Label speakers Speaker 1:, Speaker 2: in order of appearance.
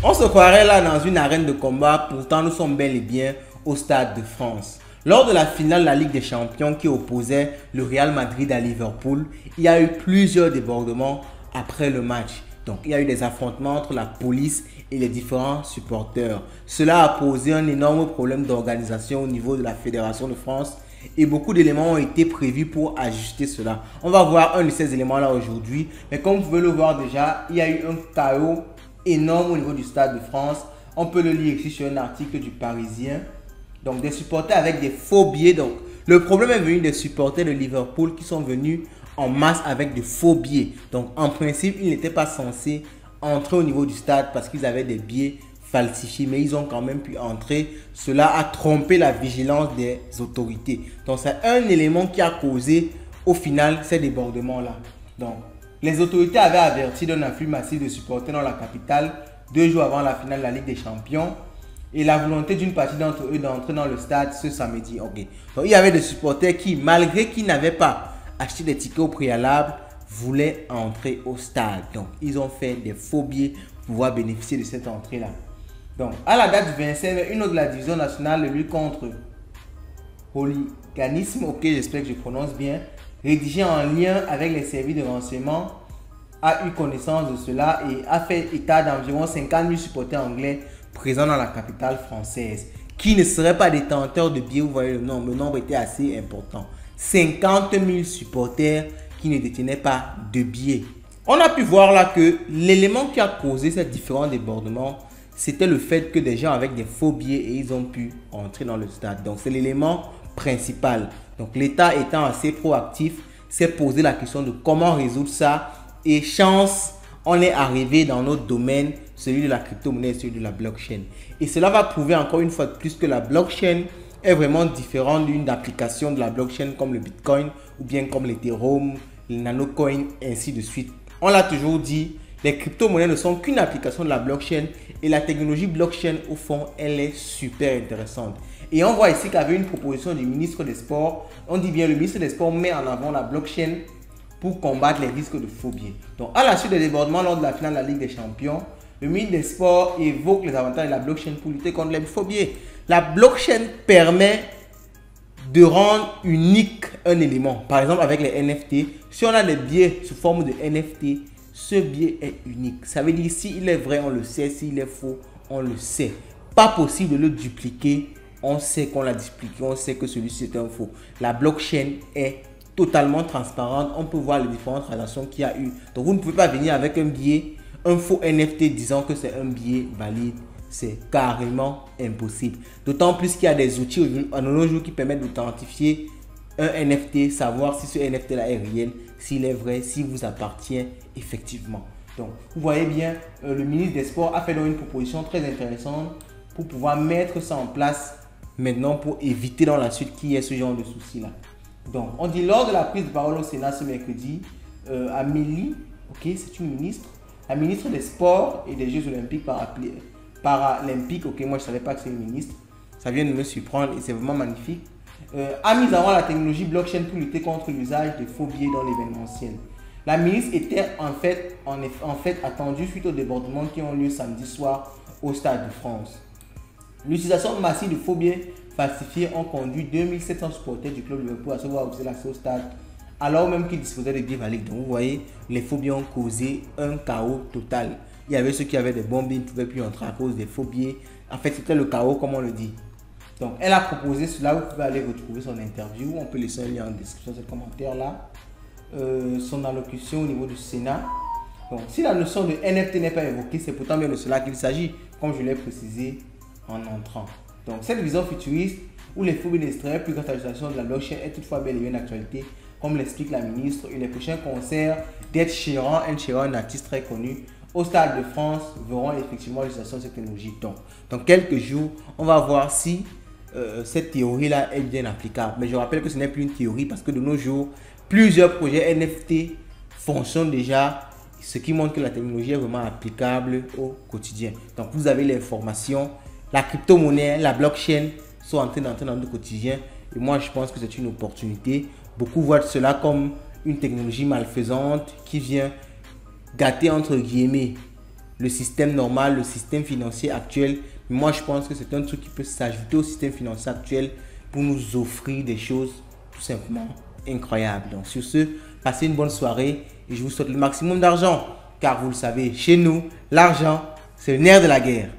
Speaker 1: On se croirait là dans une arène de combat, pourtant nous sommes bel et bien au Stade de France. Lors de la finale de la Ligue des Champions qui opposait le Real Madrid à Liverpool, il y a eu plusieurs débordements après le match. Donc il y a eu des affrontements entre la police et les différents supporters. Cela a posé un énorme problème d'organisation au niveau de la Fédération de France et beaucoup d'éléments ont été prévus pour ajuster cela. On va voir un de ces éléments là aujourd'hui, mais comme vous pouvez le voir déjà, il y a eu un chaos énorme au niveau du Stade de France. On peut le lire ici sur un article du Parisien. Donc des supporters avec des faux billets. Donc le problème est venu des supporters de Liverpool qui sont venus en masse avec de faux billets. Donc en principe, ils n'étaient pas censés entrer au niveau du stade parce qu'ils avaient des billets falsifiés, mais ils ont quand même pu entrer. Cela a trompé la vigilance des autorités. Donc c'est un élément qui a causé au final ces débordements-là. Donc les autorités avaient averti d'un afflux massif de supporters dans la capitale 2 jours avant la finale de la Ligue des Champions et la volonté d'une partie d'entre eux d'entrer dans le stade ce samedi. Okay. Donc il y avait des supporters qui, malgré qu'ils n'avaient pas acheté des tickets au préalable, voulaient entrer au stade. Donc ils ont fait des faux billets pour pouvoir bénéficier de cette entrée-là. Donc à la date du 25 mai, une autre de la division nationale de lutte contre hooliganisme, ok, j'espère que je prononce bien, rédigé en lien avec les services de renseignement, a eu connaissance de cela et a fait état d'environ 50 000 supporters anglais présents dans la capitale française qui ne seraient pas détenteurs de billets. Vous voyez le nombre était assez important. 50 000 supporters qui ne détenaient pas de billets. On a pu voir là que l'élément qui a causé ces différents débordements, c'était le fait que des gens avec des faux billets et ils ont pu entrer dans le stade. Donc c'est l'élément principal. Donc l'État étant assez proactif, s'est posé la question de comment résoudre ça. Et chance, on est arrivé dans notre domaine, celui de la crypto-monnaie et celui de la blockchain. Et cela va prouver encore une fois de plus que la blockchain est vraiment différente d'une application de la blockchain comme le Bitcoin ou bien comme l'Ethereum, le Nanocoin, ainsi de suite. On l'a toujours dit, les crypto-monnaies ne sont qu'une application de la blockchain et la technologie blockchain, au fond, elle est super intéressante. Et on voit ici qu'avec une proposition du ministre des Sports, on dit bien le ministre des Sports met en avant la blockchain pour combattre les risques de faux billets. Donc, à la suite des débordements lors de la finale de la Ligue des Champions, le ministre des Sports évoque les avantages de la blockchain pour lutter contre les faux billets. La blockchain permet de rendre unique un élément. Par exemple, avec les NFT, si on a des billets sous forme de NFT, ce billet est unique. Ça veut dire s'il est vrai, on le sait. S'il est faux, on le sait. Pas possible de le dupliquer. On sait qu'on l'a dupliqué. On sait que celui-ci est un faux. La blockchain est totalement transparente. On peut voir les différentes transactions qu'il y a eu. Donc, vous ne pouvez pas venir avec un billet, un faux NFT disant que c'est un billet valide. C'est carrément impossible. D'autant plus qu'il y a des outils à nos jours qui permettent d'authentifier un NFT, savoir si ce NFT là est réel, s'il est vrai, s'il vous appartient effectivement. Donc, vous voyez bien, le ministre des Sports a fait donc une proposition très intéressante pour pouvoir mettre ça en place maintenant pour éviter dans la suite qu'il y ait ce genre de soucis là. Donc, on dit lors de la prise de parole au Sénat ce mercredi, Amélie, ok, c'est une ministre, la ministre des Sports et des Jeux Olympiques paralympiques, ok, moi je ne savais pas que c'est une ministre, ça vient de me surprendre et c'est vraiment magnifique, a mis en avant la technologie blockchain pour lutter contre l'usage de faux billets dans l'événementiel. La ministre était en fait attendue suite aux débordements qui ont lieu samedi soir au Stade de France. L'utilisation massive de faux billets falsifiés ont conduit 2700 supporters du club Liverpool à se voir refuser l'accès au stade alors même qu'ils disposaient de billets valides. Donc vous voyez, les faux billets ont causé un chaos total. Il y avait ceux qui avaient des bons billets, ils ne pouvaient plus entrer à cause des faux billets. En fait, c'était le chaos comme on le dit. Donc elle a proposé cela, vous pouvez aller retrouver son interview, on peut laisser un lien en description de ce commentaire là. Son allocution au niveau du Sénat. Donc si la notion de NFT n'est pas évoquée, c'est pourtant bien de cela qu'il s'agit, comme je l'ai précisé en entrant. Donc cette vision futuriste où les faux billets n'extraient plus grâce à l'utilisation de la blockchain est toutefois bel et bien une actualité, comme l'explique la ministre. Et les prochains concerts d'Ed Sheeran, un artiste très connu, au Stade de France verront effectivement l'utilisation de cette technologie. Donc dans quelques jours, on va voir si cette théorie-là est bien applicable. Mais je rappelle que ce n'est plus une théorie parce que de nos jours, plusieurs projets NFT fonctionnent déjà, ce qui montre que la technologie est vraiment applicable au quotidien. Donc vous avez l'information, la crypto-monnaie, la blockchain sont en train d'entrer dans notre quotidien. Et moi, je pense que c'est une opportunité. Beaucoup voient cela comme une technologie malfaisante qui vient gâter, entre guillemets, le système normal, le système financier actuel. Mais moi, je pense que c'est un truc qui peut s'ajouter au système financier actuel pour nous offrir des choses tout simplement incroyables. Donc, sur ce, passez une bonne soirée et je vous souhaite le maximum d'argent. Car vous le savez, chez nous, l'argent, c'est le nerf de la guerre.